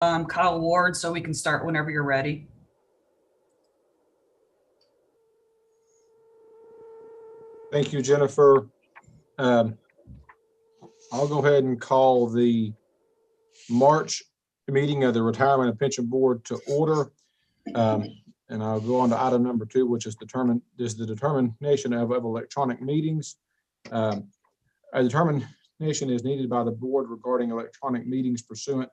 Kyle Ward, so we can start whenever you're ready. Thank you, Jennifer. I'll go ahead and call the March meeting of the Retirement and Pension Board to order. And I'll go on to item number 2, which is the determination of electronic meetings. A determination is needed by the board regarding electronic meetings pursuant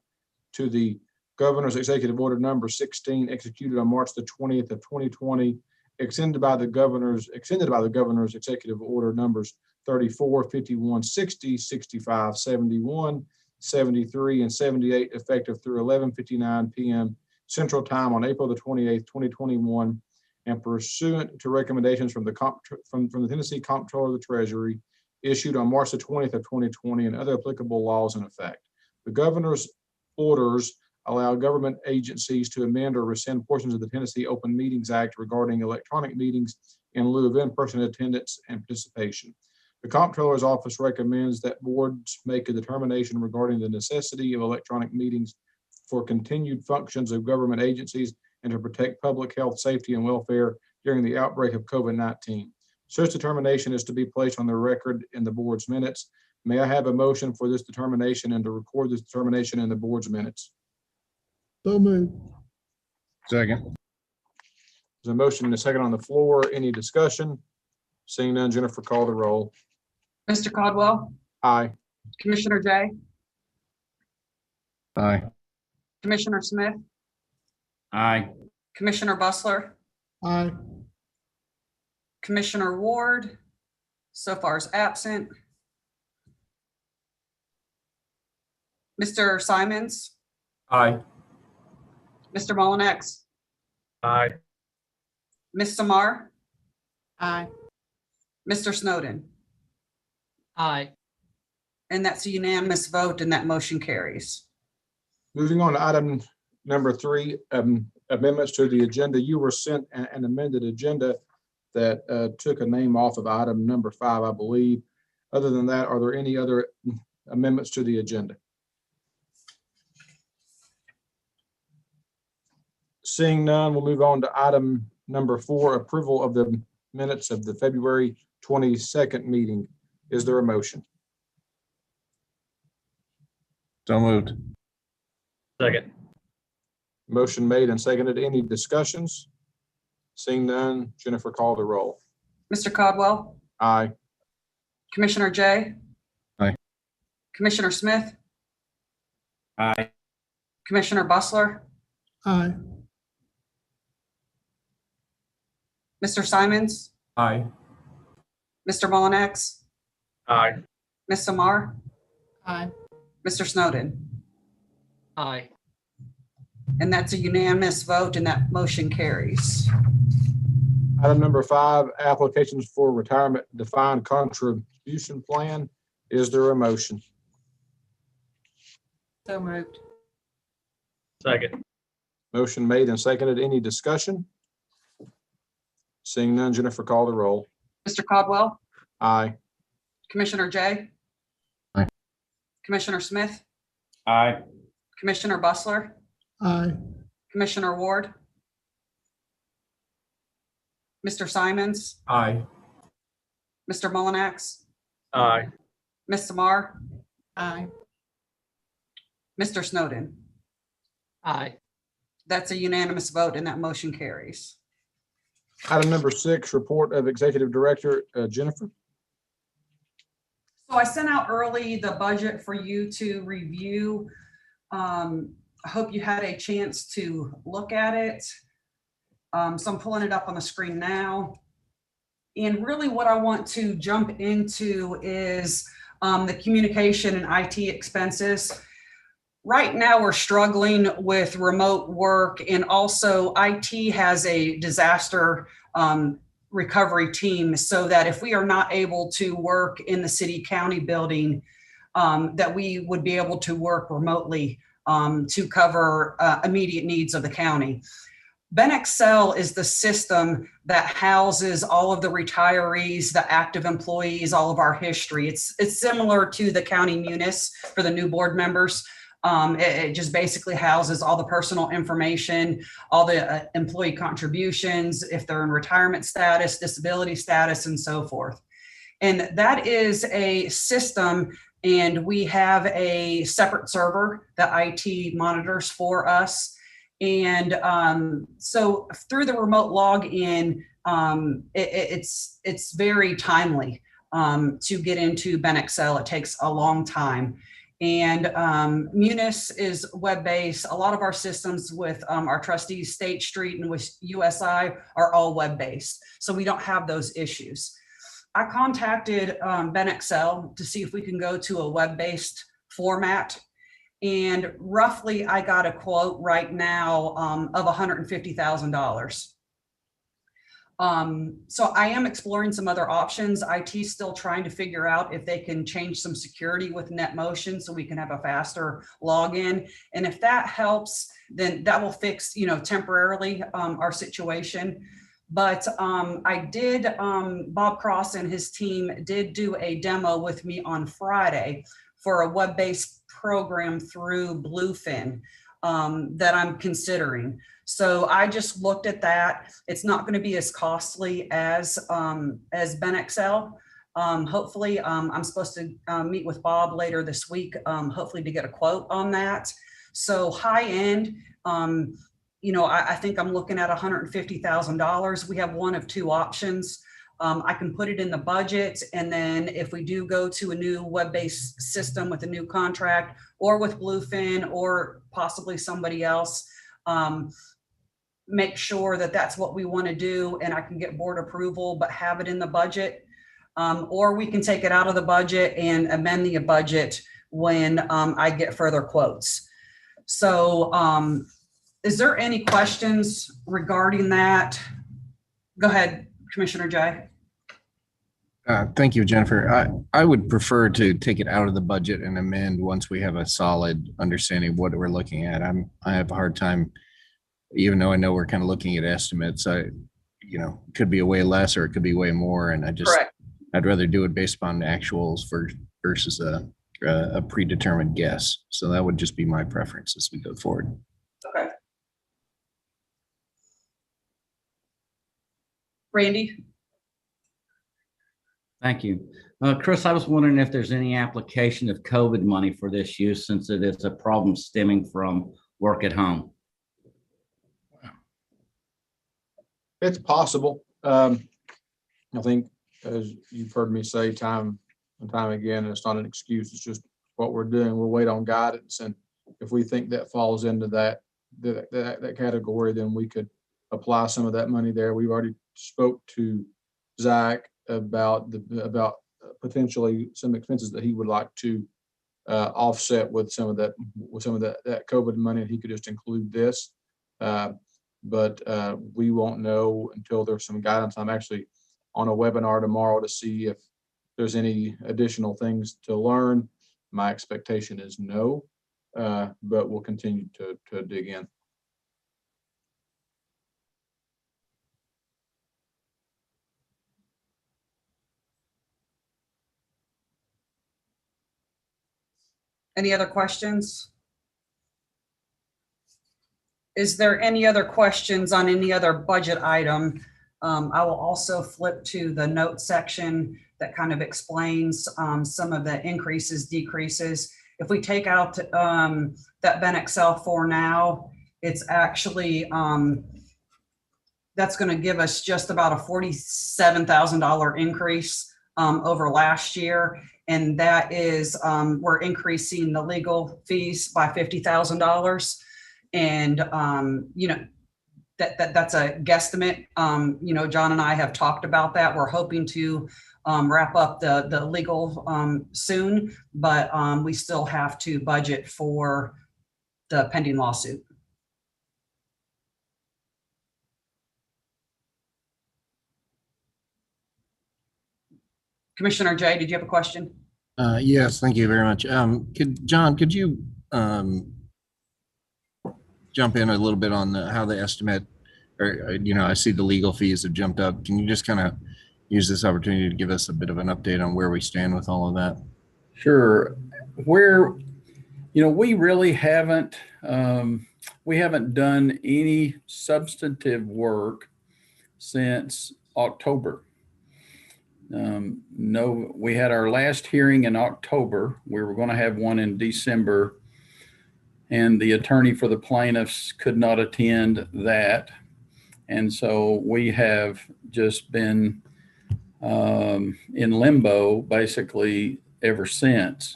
to the Governor's Executive Order number 16, executed on March the 20th of 2020, extended by the Governor's Executive Order numbers 34, 51, 60, 65, 71, 73, and 78, effective through 11:59 p.m. Central Time on April the 28th, 2021, and pursuant to recommendations from the Tennessee Comptroller of the Treasury, issued on March the 20th of 2020, and other applicable laws in effect. The Governor's orders allow government agencies to amend or rescind portions of the Tennessee Open Meetings Act regarding electronic meetings in lieu of in-person attendance and participation. The Comptroller's Office recommends that boards make a determination regarding the necessity of electronic meetings for continued functions of government agencies and to protect public health, safety, and welfare during the outbreak of COVID-19. Such determination is to be placed on the record in the board's minutes. May I have a motion for this determination and to record this determination in the board's minutes? So moved. Second. There's a motion and a second on the floor. Any discussion? Seeing none, Jennifer, call the roll. Mr. Caldwell, Aye. Commissioner Jay, Aye. Commissioner Smith, Aye. Commissioner Bustler, Aye. Commissioner Ward, so far is absent. Mr. Simons, Aye. Mr. Mullinex, Aye. Ms. Samar, Aye. Mr. Snowden, Aye. and that's a unanimous vote and that motion carries. Moving on to item number 3, amendments to the agenda. You were sent an amended agenda that took a name off of item number 5, I believe. Other than that, are there any other amendments to the agenda? Seeing none, we'll move on to item number 4, approval of the minutes of the February 22nd meeting. Is there a motion? So moved. Second. Motion made and seconded. Any discussions? Seeing none, Jennifer, call the roll. Mr. Caldwell, Aye. Commissioner Jay. Aye. Commissioner Smith, Aye. Commissioner Bustler, Aye. Mr. Simons, Aye. Mr. Mullinex, Aye. Ms. Samar, Aye. Mr. Snowden, Aye. and that's a unanimous vote and that motion carries. Item number 5, applications for retirement defined contribution plan. Is there a motion? So moved. Second. Motion made and seconded. Any discussion? Seeing none, Jennifer, call the roll. Mr. Caldwell, Aye. Commissioner Jay. Aye. Commissioner Smith, Aye. Commissioner Bustler, Aye. Commissioner Ward, Mr. Simons, Aye. Mr. Mullinex, Aye. Ms. Samar, Aye. Mr. Snowden. Aye. That's a unanimous vote and that motion carries. Item number 6, report of executive director. Jennifer. So I sent out early the budget for you to review. I hope you had a chance to look at it. So I'm pulling it up on the screen now. And really what I want to jump into is the communication and IT expenses. Right now, we're struggling with remote work, and also IT has a disaster recovery team, so that if we are not able to work in the city county building, that we would be able to work remotely to cover immediate needs of the county. BenExcel is the system that houses all of the retirees, the active employees, all of our history. It's similar to the county munis for the new board members. It just basically houses all the personal information, all the employee contributions, if they're in retirement status, disability status, and so forth. And that is a system, and we have a separate server that IT monitors for us. And so through the remote login, it's very timely to get into BenExcel. It takes a long time. And Munis is web-based. A lot of our systems with our trustees, State Street and with USI, are all web-based. So we don't have those issues. I contacted BenExcel to see if we can go to a web-based format. And roughly, I got a quote right now of $150,000. So I am exploring some other options. IT's still trying to figure out if they can change some security with NetMotion so we can have a faster login. And if that helps, then that will fix, temporarily our situation. But I did, Bob Cross and his team did do a demo with me on Friday for a web-based program through Bluefin that I'm considering. So I just looked at that. It's not going to be as costly as BenExcel. Hopefully, I'm supposed to meet with Bob later this week, hopefully to get a quote on that. So high end, I think I'm looking at $150,000. We have one of two options. I can put it in the budget, and then if we do go to a new web-based system with a new contract, or with Bluefin, or possibly somebody else, make sure that that's what we want to do, and I can get board approval, but have it in the budget. Or we can take it out of the budget and amend the budget when I get further quotes. So is there any questions regarding that? Go ahead, Commissioner Jay. Thank you, Jennifer. I would prefer to take it out of the budget and amend once we have a solid understanding of what we're looking at. I have a hard time, even though I know we're kind of looking at estimates. It could be a way less or it could be way more, and I'd rather do it based upon actuals versus a predetermined guess. So that would just be my preference as we go forward. Okay. Randy? Thank you. Chris, I was wondering if there's any application of COVID money for this use, since it is a problem stemming from work at home. It's possible. I think, as you've heard me say time and time again, it's not an excuse. It's just what we're doing. We'll wait on guidance. And if we think that falls into that category, then we could apply some of that money there. We've already spoke to Zach about potentially some expenses that he would like to offset with some of that COVID money. And he could just include this. But we won't know until there's some guidance. I'm actually on a webinar tomorrow to see if there's any additional things to learn. My expectation is no, but we'll continue to dig in. Any other questions? Is there any other questions on any other budget item? I will also flip to the note section that kind of explains some of the increases, decreases. If we take out that BenExcel for now, it's actually, that's going to give us just about a $47,000 increase over last year. And that is, we're increasing the legal fees by $50,000. And, that's a guesstimate. John and I have talked about that. We're hoping to wrap up the legal soon, but we still have to budget for the pending lawsuit. Commissioner Jay, did you have a question? Yes, thank you very much. John, could you jump in a little bit on how the estimate, or I see the legal fees have jumped up. Can you just kind of use this opportunity to give us a bit of an update on where we stand with all of that? Sure. We really haven't, we haven't done any substantive work since October. No, we had our last hearing in October. We were going to have one in December, and the attorney for the plaintiffs could not attend that. And so we have just been in limbo basically ever since.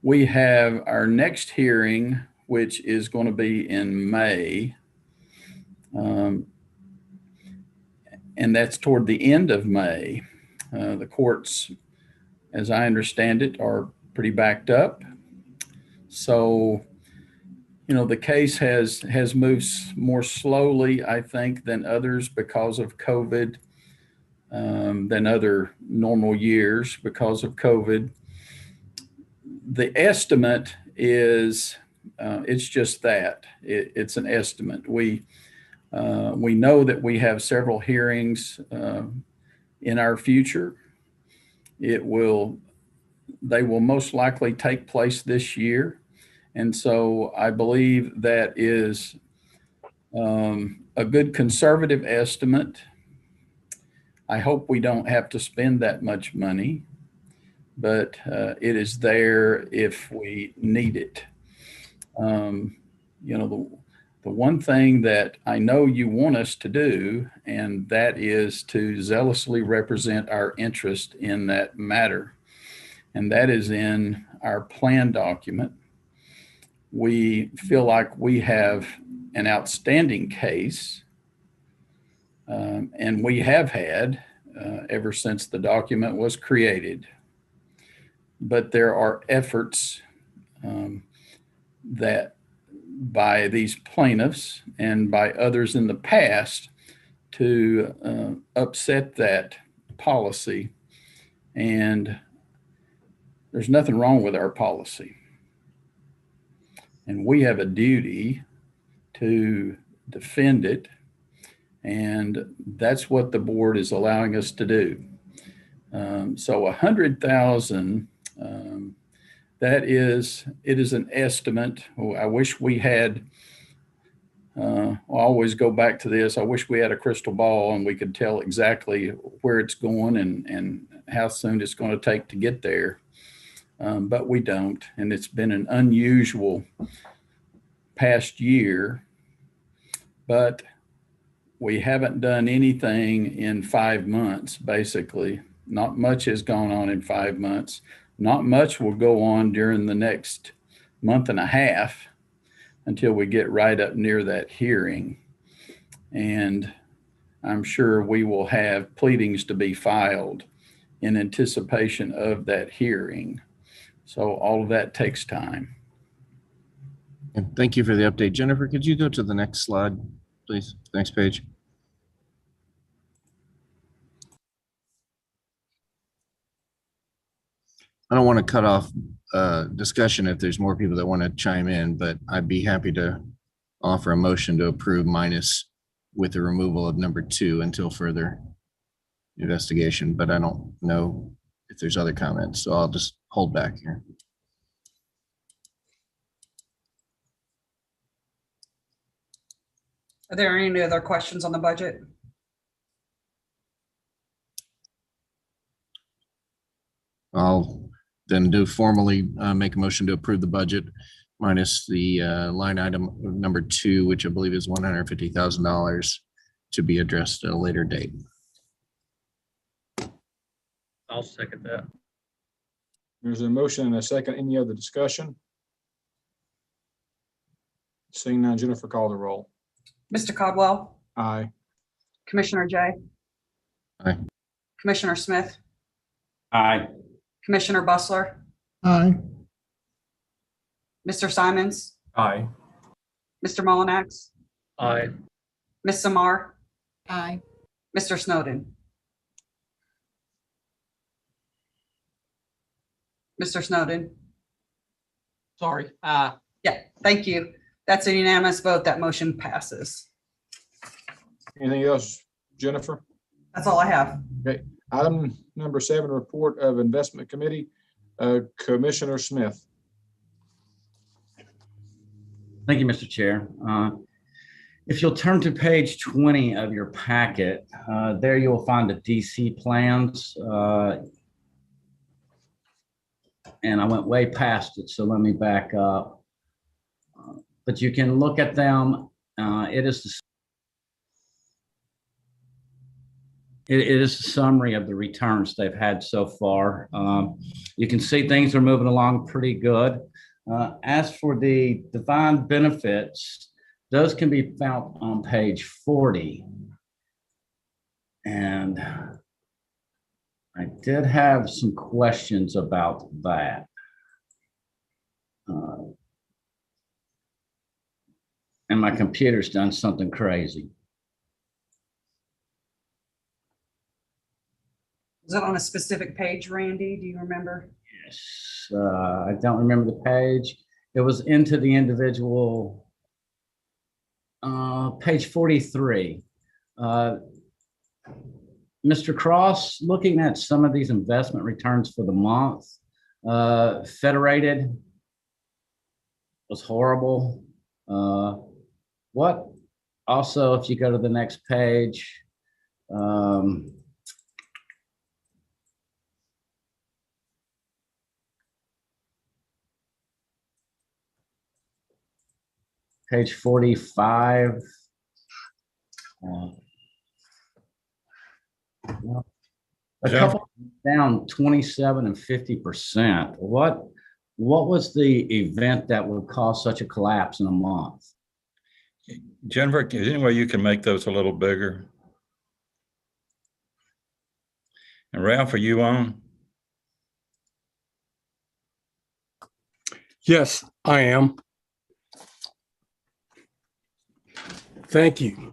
We have our next hearing, which is going to be in May. And that's toward the end of May. The courts, as I understand it, are pretty backed up. So, the case has moved more slowly, I think, than others because of COVID, than other normal years because of COVID. The estimate is, it's just that. It's an estimate. We know that we have several hearings in our future. They will most likely take place this year. And so I believe that is a good conservative estimate. I hope we don't have to spend that much money, but it is there if we need it. The one thing that I know you want us to do, and that is to zealously represent our interest in that matter. And that is in our plan document. We feel like we have an outstanding case, and we have had ever since the document was created. But there are efforts that by these plaintiffs and by others in the past to upset that policy. And there's nothing wrong with our policy. And we have a duty to defend it. And that's what the board is allowing us to do. So 100,000, it is an estimate. I wish we had, I always go back to this. I wish we had a crystal ball and we could tell exactly where it's going and how soon it's going to take to get there. But we don't. And it's been an unusual past year, but we haven't done anything in 5 months, basically. Not much has gone on in 5 months. Not much will go on during the next month and a half until we get right up near that hearing. And I'm sure we will have pleadings to be filed in anticipation of that hearing. So all of that takes time. And thank you for the update. Jennifer, could you go to the next slide, please? Next page. I don't want to cut off discussion if there's more people that want to chime in, but I'd be happy to offer a motion to approve minus with the removal of number 2 until further investigation, but I don't know if there's other comments, so I'll just hold back here. Are there any other questions on the budget? I'll then formally make a motion to approve the budget minus the line item number 2, which I believe is $150,000 to be addressed at a later date. I'll second that. There's a motion and a second. Any other discussion? Seeing none, Jennifer, call the roll. Mr. Codwell, Aye. Commissioner Jay. Aye. Commissioner Smith, Aye. Commissioner Bustler, aye, Mr. Simons, Aye. Mr. Mullinax, Aye. Ms. Samar, Aye. Mr. Snowden. Mr. Snowden. Sorry. Yeah, thank you. That's a unanimous vote. That motion passes. Anything else, Jennifer? That's all I have. Okay. Item number 7, report of investment committee. Commissioner Smith. Thank you, Mr. Chair. If you'll turn to page 20 of your packet, there you will find the DC plans. And I went way past it, so let me back up. But you can look at them. It is the summary of the returns they've had so far. You can see things are moving along pretty good. As for the defined benefits, those can be found on page 40. And I did have some questions about that. And my computer's done something crazy. Is it on a specific page, Randy? Do you remember? Yes, I don't remember the page. It was into the individual, page 43. Mr. Cross, looking at some of these investment returns for the month, Federated was horrible. What also, if you go to the next page, page 45. A couple down 27 and 50%. What was the event that would cause such a collapse in a month? Jennifer, is there any way you can make those a little bigger? And Ralph, are you on? Yes, I am. Thank you.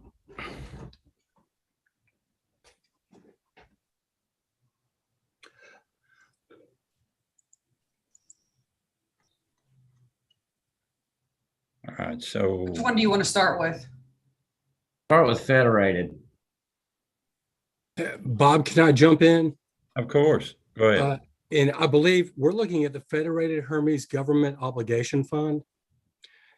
All right, so Which one do you want to start with? Start with Federated. Bob, can I jump in? of course, go ahead. And I believe we're looking at the Federated Hermes Government Obligation Fund.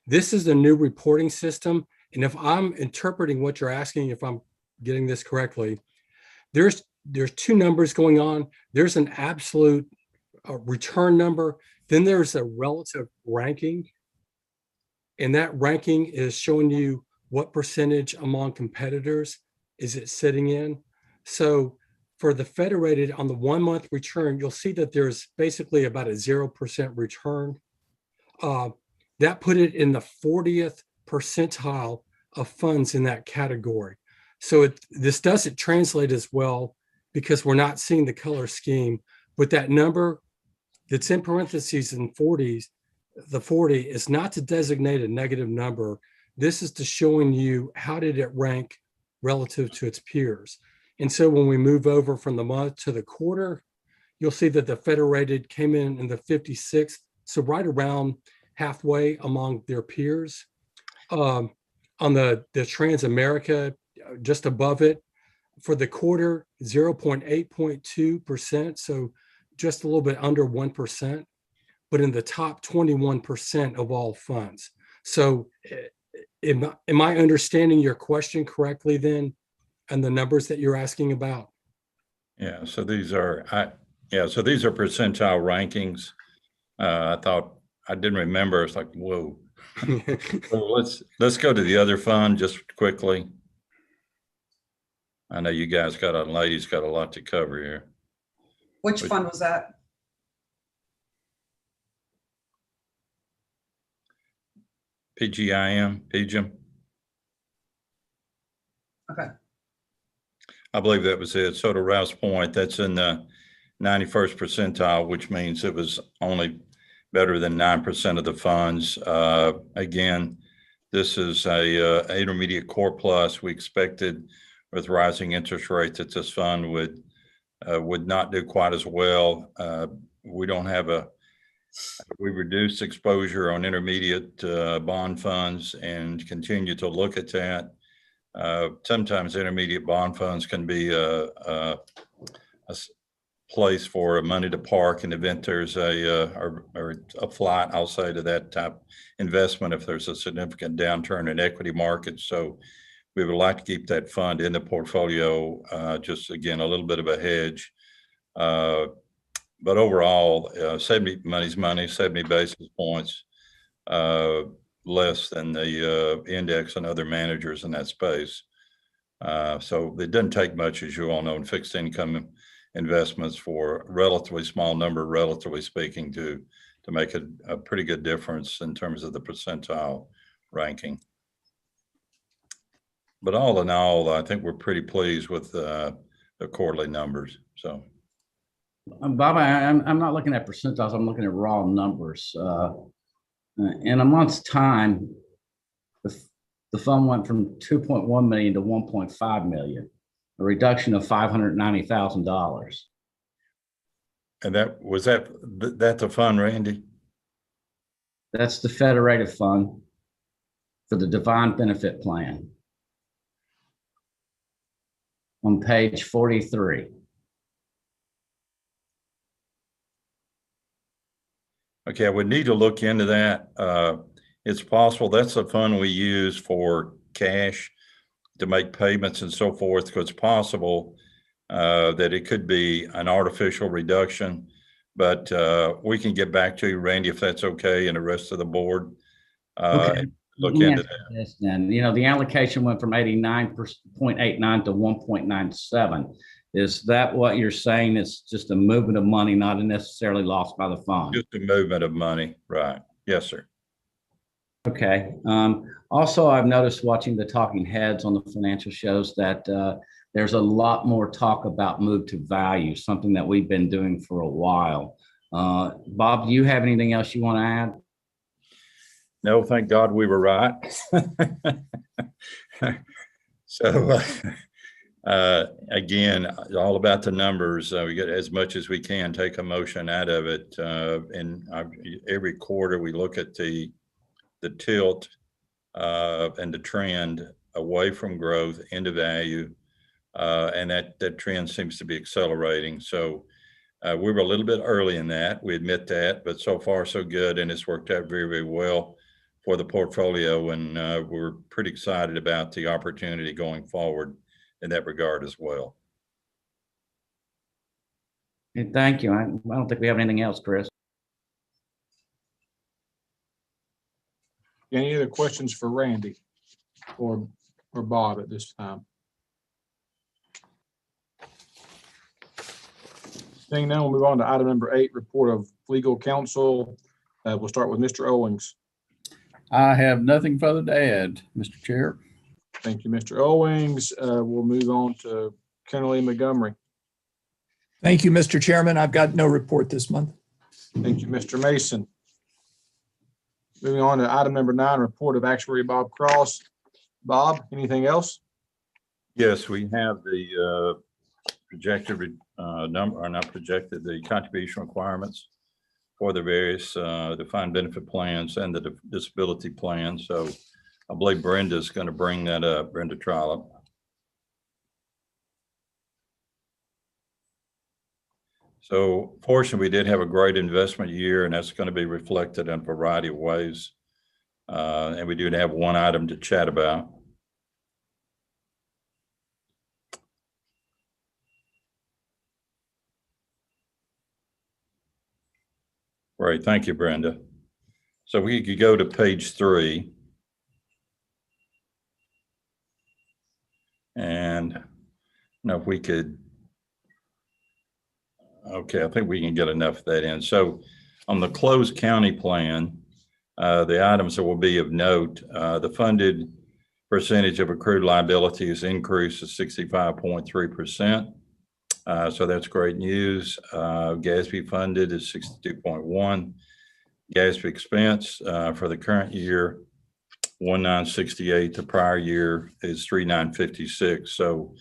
This is the new reporting system. And if I'm interpreting what you're asking, if I'm getting this correctly, there's two numbers going on. There's an absolute return number. Then there's a relative ranking. And that ranking is showing you what percentage among competitors is it sitting in. So for the Federated on the 1 month return, you'll see that there's basically about a 0% return. That put it in the 40th percentile of funds in that category. So this doesn't translate as well because we're not seeing the color scheme, but that number that's in parentheses in 40s, the 40 is not to designate a negative number. This is to showing you how did it rank relative to its peers. And so when we move over from the month to the quarter, you'll see that the Federated came in the 56th, so right around halfway among their peers. On the Transamerica, just above it, for the quarter, 0.8.2%, so just a little bit under 1%, but in the top 21% of all funds. So am I understanding your question correctly then, and the numbers that you're asking about? Yeah, so these are percentile rankings. I thought, I didn't remember. It's like, whoa. So let's go to the other fund just quickly. I know you guys ladies got a lot to cover here. Which fund was that? PGIM. Okay. I believe that was it. So to Ralph's point, that's in the 91st percentile, which means it was only better than 9% of the funds. Again, this is a intermediate core plus. We expected with rising interest rates that this fund would not do quite as well. We reduced exposure on intermediate bond funds and continue to look at that. Sometimes intermediate bond funds can be place for money to park in the event there's a flight, I'll say, to that type investment if there's a significant downturn in equity markets. So we would like to keep that fund in the portfolio, just again, a little bit of a hedge. But overall, 70 money's money, 70 basis points less than the index and other managers in that space. So it doesn't take much, as you all know, in fixed income investments for a relatively small number, relatively speaking, to make a pretty good difference in terms of the percentile ranking. But all in all, I think we're pretty pleased with the quarterly numbers. So, Bob, I'm not looking at percentiles. I'm looking at raw numbers. In a month's time, the fund went from 2.1 million to 1.5 million, a reduction of $590,000. and that's the fund, Randy? That's the federated fund for the defined benefit plan on page 43. Okay, I would need to look into that. It's possible that's a fund we use for cash to make payments and so forth. So it's possible that it could be an artificial reduction, but we can get back to you, Randy, if that's okay, and the rest of the board. Okay. Look Let me into ask that. you this then, the allocation went from 89.89 to 1.97. Is that what you're saying? It's just a movement of money, not necessarily lost by the fund? Just a movement of money, right? Yes, sir. Okay. Also, I've noticed watching the talking heads on the financial shows that there's a lot more talk about move to value, something that we've been doing for a while. Bob, do you have anything else you want to add? No, thank God we were right. So again, all about the numbers. We get as much as we can, take emotion out of it. And every quarter we look at the tilt and the trend away from growth into value. And that trend seems to be accelerating. So we were a little bit early in that. We admit that, but so far so good. And it's worked out very, very well for the portfolio. And we're pretty excited about the opportunity going forward in that regard as well. Okay, thank you. I don't think we have anything else, Chris. Any other questions for Randy or Bob at this time? Seeing none, we'll move on to item number 8, report of legal counsel. We'll start with Mr. Owings. I have nothing further to add, Mr. Chair. Thank you, Mr. Owings. We'll move on to Kennerly Montgomery. Thank you, Mr. Chairman. I've got no report this month. Thank you, Mr. Mason. Moving on to item number 9, report of actuary Bob Cross. Bob, anything else? Yes, we have the projected number, or not projected, the contribution requirements for the various defined benefit plans and the disability plan. So I believe Brenda's going to bring that up, Brenda Trollope. So fortunately, we did have a great investment year, and that's going to be reflected in a variety of ways. And we do have one item to chat about. Right, thank you, Brenda. So we could go to page 3. And if we could, okay, I think we can get enough of that in. So on the closed county plan, the items that will be of note, the funded percentage of accrued liability has increased to 65.3%. So that's great news. GASB funded is 62.1. GASB expense for the current year, 1968. The prior year is 3956. So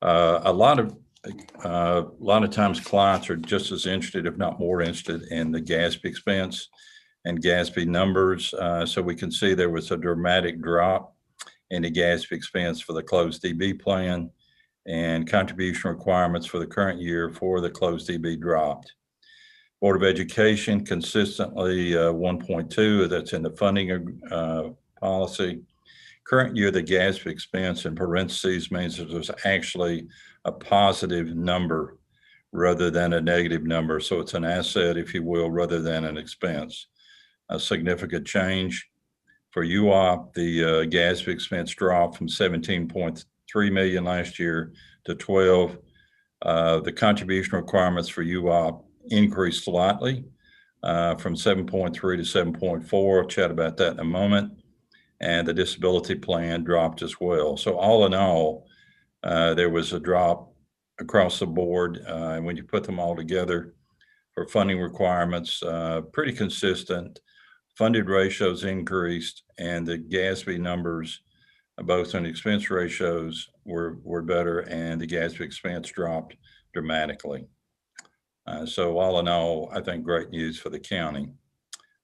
a lot of times clients are just as interested, if not more interested, in the GASB expense and GASB numbers. So we can see there was a dramatic drop in the GASB expense for the closed DB plan. and contribution requirements for the current year for the closed DB dropped. Board of Education consistently 1.2, that's in the funding policy. Current year, the GASB expense in parentheses means that there's actually a positive number rather than a negative number. So it's an asset, if you will, rather than an expense. A significant change. For UOP, the GASB expense dropped from 17.3 million last year to 12. The contribution requirements for UOP increased slightly from 7.3 to 7.4. I'll chat about that in a moment. And the disability plan dropped as well. So all in all, there was a drop across the board. And when you put them all together for funding requirements, pretty consistent. Funded ratios increased, and the GASB numbers, both on expense ratios, were better, and the GASB expense dropped dramatically. So all in all, I think great news for the county.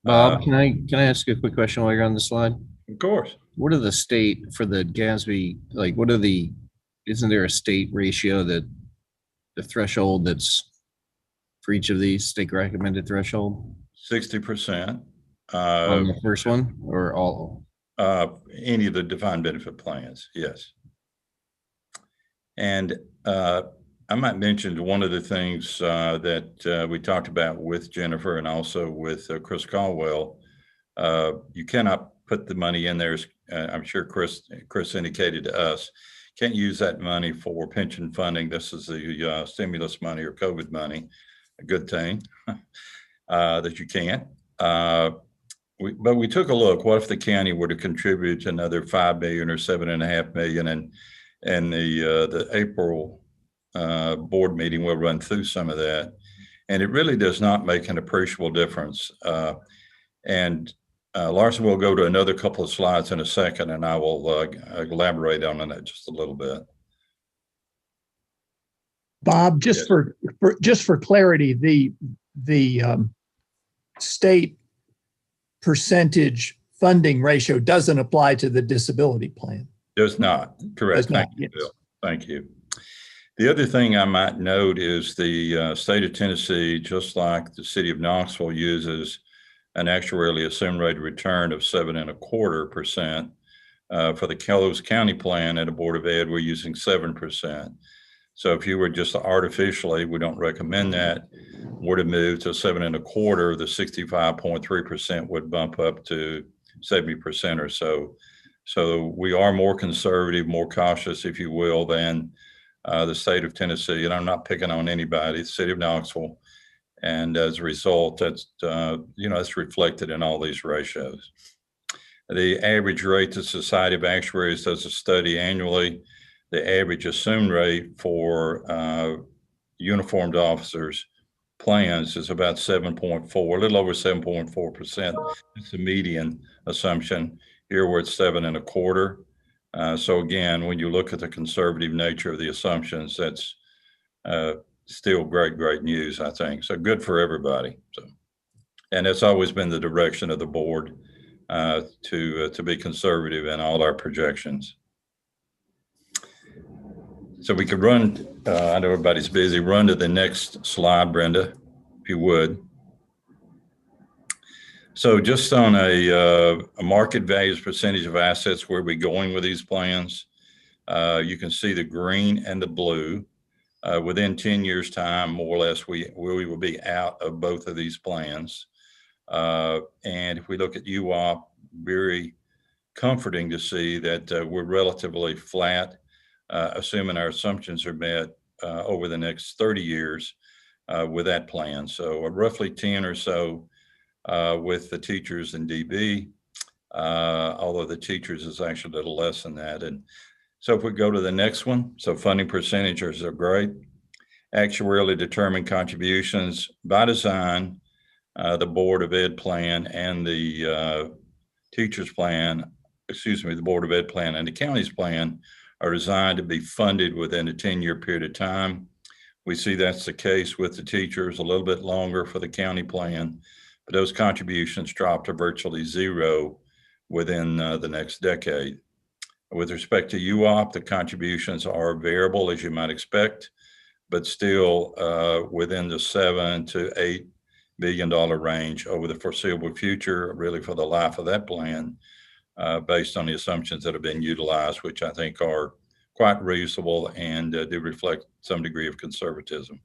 Bob, can I ask you a quick question while you're on the slide? Of course. What are the state for the GASB, like what are the, isn't there a state ratio that the threshold that's for each of these state recommended threshold? 60%. On the first one or all? Any of the defined benefit plans, yes. And I might mention one of the things that we talked about with Jennifer and also with Chris Caldwell. You cannot put the money in there, I'm sure Chris indicated to us, can't use that money for pension funding. This is the stimulus money or COVID money, a good thing that you can't. But we took a look, what if the county were to contribute another 5 million or 7.5 million, and the April board meeting will run through some of that. And it really does not make an appreciable difference. Larson will go to another couple of slides in a second, and I will elaborate on that just a little bit. Bob, just for clarity, the state percentage funding ratio doesn't apply to the disability plan. Does not, correct. Does not, Thank you, yes. Bill. Thank you. The other thing I might note is the state of Tennessee, just like the city of Knoxville, uses an actuarially assumed rate of return of 7.25%. For the Kellows County plan at a Board of Ed, we're using 7%. So if you were just artificially, we don't recommend that, were to move to 7.25, the 65.3% would bump up to 70% or so. So we are more conservative, more cautious, if you will, than the state of Tennessee. And I'm not picking on anybody, the city of Knoxville. And as a result, that's, that's reflected in all these ratios. The average rate the Society of Actuaries does a study annually. The average assumed rate for uniformed officers plans is about 7.4, a little over 7.4%. It's the median assumption. Here we're at 7.25. So again, when you look at the conservative nature of the assumptions, that's still great news, I think. So good for everybody. So, and it's always been the direction of the board to be conservative in all our projections. So we could run, I know everybody's busy, run to the next slide, Brenda, if you would. So just on a market values percentage of assets, where are we going with these plans? You can see the green and the blue. Within 10 years time, more or less, we will be out of both of these plans. And if we look at UOP, very comforting to see that we're relatively flat, assuming our assumptions are met over the next 30 years with that plan. So roughly 10 or so with the teachers and DB, although the teachers is actually a little less than that. And so if we go to the next one, so funding percentages are great. Actuarially determined contributions by design, the Board of Ed plan and the teachers plan, the Board of Ed plan and the county's plan are designed to be funded within a 10-year period of time. We see that's the case with the teachers, a little bit longer for the county plan, but those contributions drop to virtually zero within the next decade. With respect to UOP, the contributions are variable, as you might expect, but still within the $7 to $8 billion range over the foreseeable future, really for the life of that plan, based on the assumptions that have been utilized, which I think are quite reasonable and do reflect some degree of conservatism.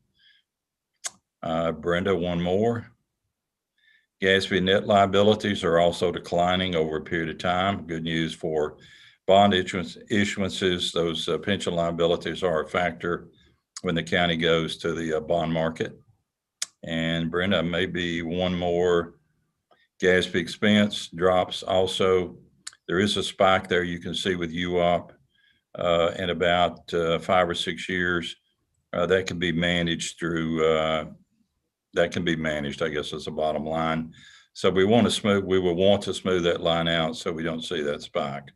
Brenda, one more. GASB net liabilities are also declining over a period of time. Good news for bond issuances. Those pension liabilities are a factor when the county goes to the bond market. And Brenda, maybe one more. GASB expense drops also. There is a spike there you can see with UOP in about 5 or 6 years. That can be managed through, I guess is the bottom line. So we will want to smooth that line out so we don't see that spike.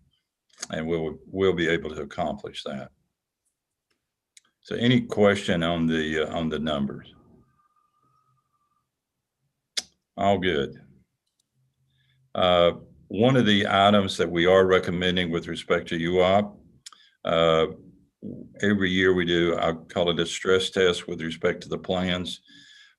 And we'll be able to accomplish that. So any question on the numbers? All good. One of the items that we are recommending with respect to UOP, every year we do, I call it a stress test with respect to the plans.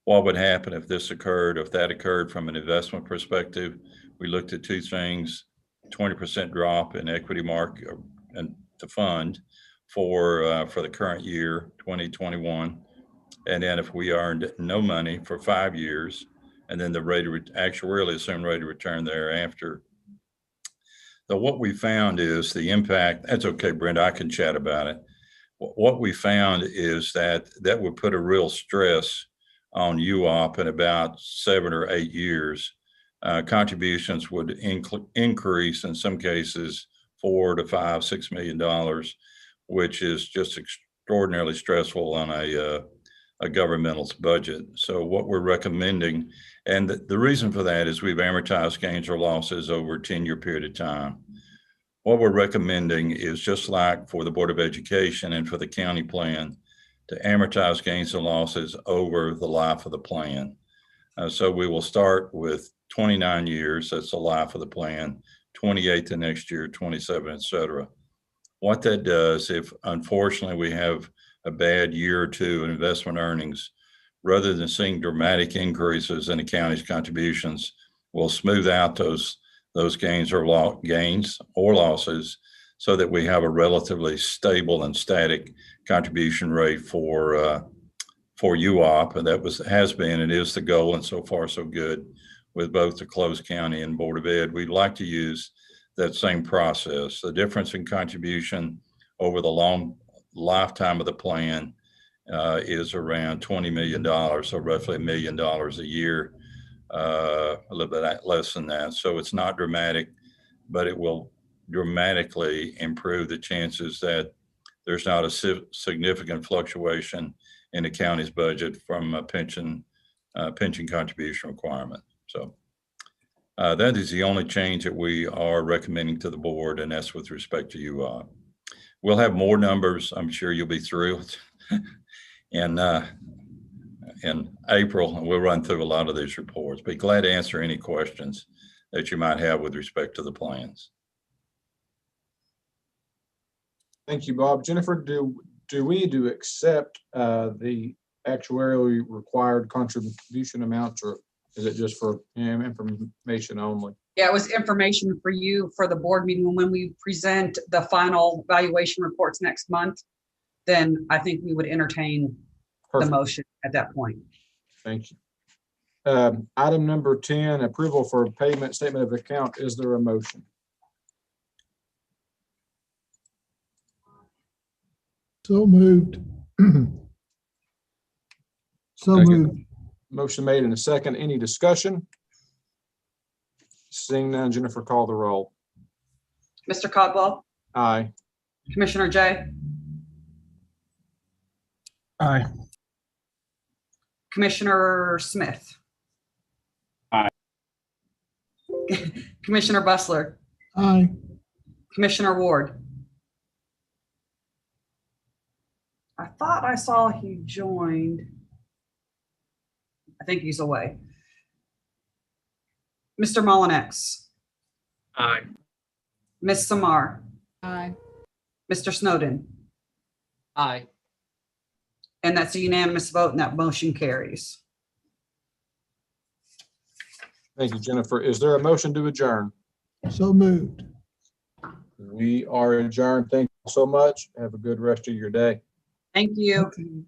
What would happen if this occurred, if that occurred from an investment perspective? We looked at two things: 20% drop in equity market and to fund for the current year, 2021. And then if we earned no money for 5 years, and then the rate of actuarially assumed rate of return thereafter. So what we found is the impact, that's okay, Brenda, I can chat about it. What we found is that would put a real stress on UOP in about 7 or 8 years. Contributions would increase in some cases $4 to $5, $6 million, which is just extraordinarily stressful on a governmental's budget. So what we're recommending, and the reason for that is we've amortized gains or losses over a 10-year period of time. What we're recommending is just like for the Board of Education and for the county plan, to amortize gains and losses over the life of the plan. So we will start with 29 years, that's the life of the plan, 28 the next year, 27, et cetera. What that does, if unfortunately we have a bad year or two in investment earnings, rather than seeing dramatic increases in the county's contributions, we'll smooth out those gains or losses so that we have a relatively stable and static contribution rate for UOP. And that has been and is the goal, and so far so good with both the closed county and Board of Ed. We'd like to use that same process. The difference in contribution over the long lifetime of the plan is around $20 million, so roughly $1 million a year, a little bit less than that. So it's not dramatic, but it will dramatically improve the chances that there's not a significant fluctuation in the county's budget from a pension contribution requirement. So that is the only change that we are recommending to the board, and that's with respect to UOP. We'll have more numbers. I'm sure you'll be thrilled in April, and we'll run through a lot of these reports. Be glad to answer any questions that you might have with respect to the plans. Thank you, Bob. Jennifer, do we need to accept the actuarially required contribution amounts, or is it just for information only? Yeah, it was information for you for the board meeting. When we present the final valuation reports next month, then I think we would entertain Perfect. the motion at that point. Thank you. Item number 10, approval for payment statement of account. Is there a motion? So moved. So Second. moved. Motion made in a second. Any discussion? Seeing none, Jennifer, call the roll. Mr. Codwell, Aye. Commissioner Jay, Aye. Commissioner Smith. Aye. Commissioner Bustler, Aye. Commissioner Ward. I thought I saw he joined. I think he's away. Mr. Mullinex, Aye. Ms. Samar, Aye. Mr. Snowden? Aye. And that's a unanimous vote and that motion carries. Thank you, Jennifer. Is there a motion to adjourn? So moved. We are adjourned. Thank you so much. Have a good rest of your day. Thank you. Thank you.